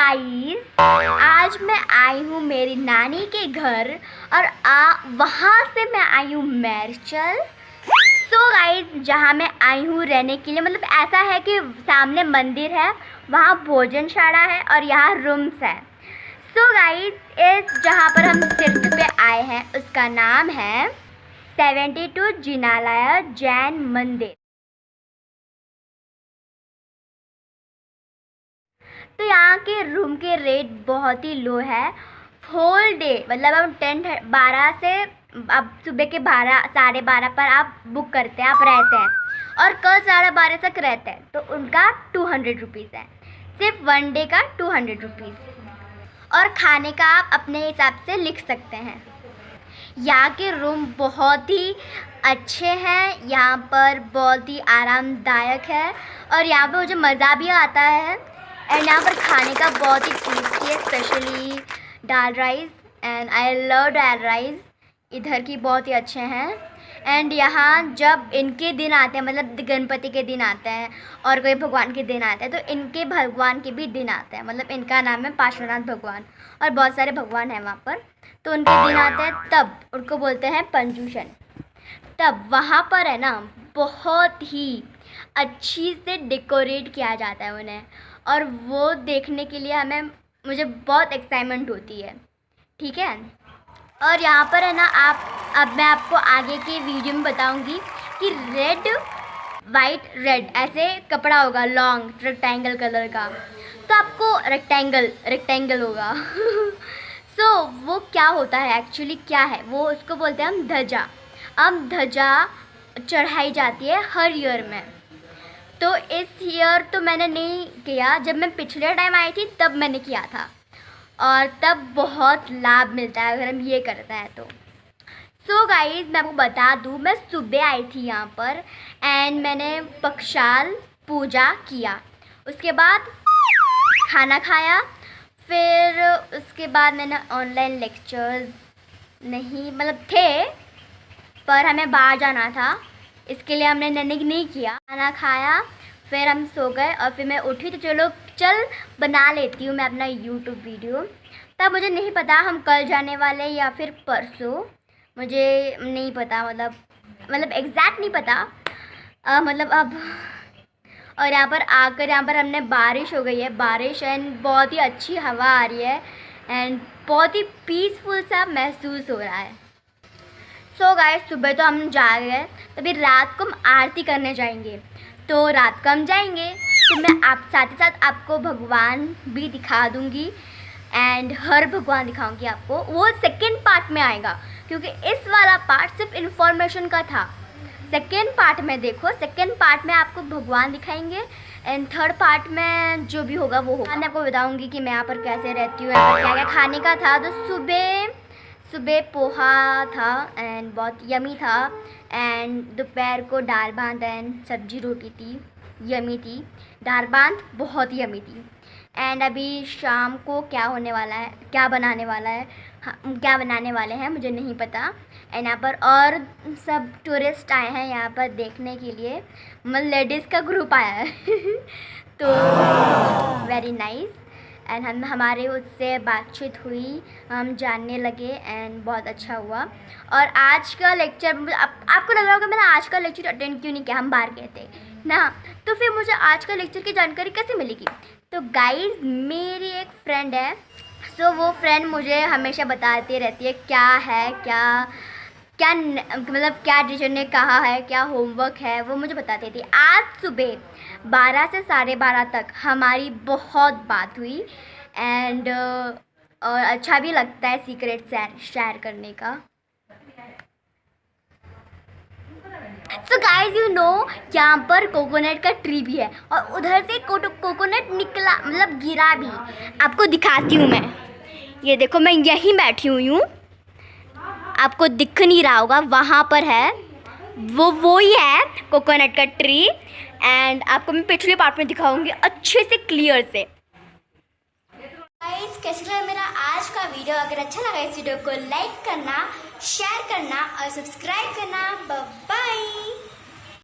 Guys, आज मैं आई हूँ मेरी नानी के घर और वहाँ से मैं आई हूँ मेरचल। सो गाइस, जहाँ मैं आई हूँ रहने के लिए, मतलब ऐसा है कि सामने मंदिर है, वहाँ भोजनशाला है और यहाँ रूम्स है। सो गाइस, इस जहाँ पर हम तीर्थ पे आए हैं उसका नाम है 72 जिनालय जैन मंदिर। तो यहाँ के रूम के रेट बहुत ही लो है। होल डे मतलब हम 12 से अब सुबह के 12 साढ़े 12 पर आप बुक करते हैं, आप रहते हैं और कल 12:30 तक रहते हैं तो उनका 200 रुपीज़ है। सिर्फ वन डे का 200 रुपीज़। और खाने का आप अपने हिसाब से लिख सकते हैं। यहाँ के रूम बहुत ही अच्छे हैं, यहाँ पर बहुत ही आरामदायक है और यहाँ पर मुझे मज़ा भी आता है। एंड यहाँ पर खाने का बहुत ही टेस्टी है, specially dal rice, and I love dal rice. इधर की बहुत ही अच्छे हैं। एंड यहाँ जब इनके दिन आते हैं, मतलब गणपति के दिन आते हैं और कोई भगवान के दिन आते हैं, तो इनके भगवान के भी दिन आते हैं। मतलब इनका नाम है पार्श्वनाथ भगवान और बहुत सारे भगवान हैं वहाँ पर, तो उनके दिन आते हैं तब उनको बोलते हैं पंजूषण। तब वहाँ पर है ना बहुत ही अच्छी से डेकोरेट किया जाता है उन्हें, और वो देखने के लिए मुझे बहुत एक्साइटमेंट होती है। ठीक है। और यहाँ पर है ना अब मैं आपको आगे की वीडियो में बताऊंगी कि रेड वाइट रेड ऐसे कपड़ा होगा लॉन्ग रेक्टेंगल कलर का, तो आपको रेक्टेंगल होगा। सो वो क्या होता है एक्चुअली, क्या है वो, उसको बोलते हैं हम ध्वजा। अब ध्वजा चढ़ाई जाती है हर ईयर में। तो इस ईयर तो मैंने नहीं किया, जब मैं पिछले टाइम आई थी तब मैंने किया था, और तब बहुत लाभ मिलता है अगर हम ये करते हैं तो। सो गाइस, मैं आपको बता दूँ, मैं सुबह आई थी यहाँ पर एंड मैंने पक्षाल पूजा किया, उसके बाद खाना खाया, फिर उसके बाद मैंने ऑनलाइन लेक्चर्स नहीं मतलब थे पर हमें बाहर जाना था, इसके लिए हमने नहीं किया। खाना खाया, फिर हम सो गए और फिर मैं उठी तो चल बना लेती हूँ मैं अपना यूट्यूब वीडियो। तब मुझे नहीं पता हम कल जाने वाले या फिर परसों, मुझे नहीं पता, मतलब एग्जैक्ट नहीं पता। मतलब अब और यहाँ पर हमने बारिश हो गई है, बारिश एंड बहुत ही अच्छी हवा आ रही है एंड बहुत ही पीसफुल सा महसूस हो रहा है। सो गाइस, सुबह तो हम जा गए, तभी रात को हम आरती करने जाएंगे, तो रात को हम जाएंगे तो मैं साथ ही साथ आपको भगवान भी दिखा दूँगी एंड हर भगवान दिखाऊंगी आपको। वो सेकंड पार्ट में आएगा क्योंकि इस वाला पार्ट सिर्फ इन्फॉर्मेशन का था। सेकंड पार्ट में देखो, सेकंड पार्ट में आपको भगवान दिखाएंगे एंड थर्ड पार्ट में जो भी होगा वो होगा। मैं आपको बताऊँगी कि मैं यहाँ पर कैसे रहती हूँ, यहाँ पर क्या क्या खाने का था। तो सुबह पोहा था एंड बहुत यमी था, एंड दोपहर को दाल भात एंड सब्जी रोटी थी, यमी थी। दाल भात बहुत यमी थी। एंड अभी शाम को क्या बनाने वाले हैं मुझे नहीं पता। एंड यहाँ पर और सब टूरिस्ट आए हैं यहाँ पर देखने के लिए, मतलब लेडीज़ का ग्रुप आया है। तो वेरी नाइस। एंड हमारे उससे बातचीत हुई, हम जानने लगे एंड बहुत अच्छा हुआ। और आज का लेक्चर आपको लग रहा होगा मैंने आज का लेक्चर अटेंड क्यों नहीं किया, हम बाहर गए थे ना, तो फिर मुझे आज का लेक्चर की जानकारी कैसे मिलेगी। तो गाइस, मेरी एक फ्रेंड है, सो वो फ्रेंड मुझे हमेशा बताती रहती है मतलब क्या टीचर ने कहा है, क्या होमवर्क है, वो मुझे बताती थी। आज सुबह 12 से 12:30 तक हमारी बहुत बात हुई एंड और अच्छा भी लगता है सीक्रेट शेयर करने का। सो गाइस, यू नो यहाँ पर कोकोनट का ट्री भी है और उधर से कोकोनट निकला, मतलब गिरा भी। आपको दिखाती हूँ मैं, ये देखो मैं यहीं बैठी हुई हूँ, आपको दिख नहीं रहा होगा, वहाँ पर है वो ही है कोकोनट का ट्री। एंड आपको मैं पिछले पार्ट में दिखाऊंगी अच्छे से क्लियर से। गाइस, कैसा लगा मेरा आज का वीडियो? अगर अच्छा लगा इस वीडियो को लाइक करना, शेयर करना और सब्सक्राइब करना। Bye bye.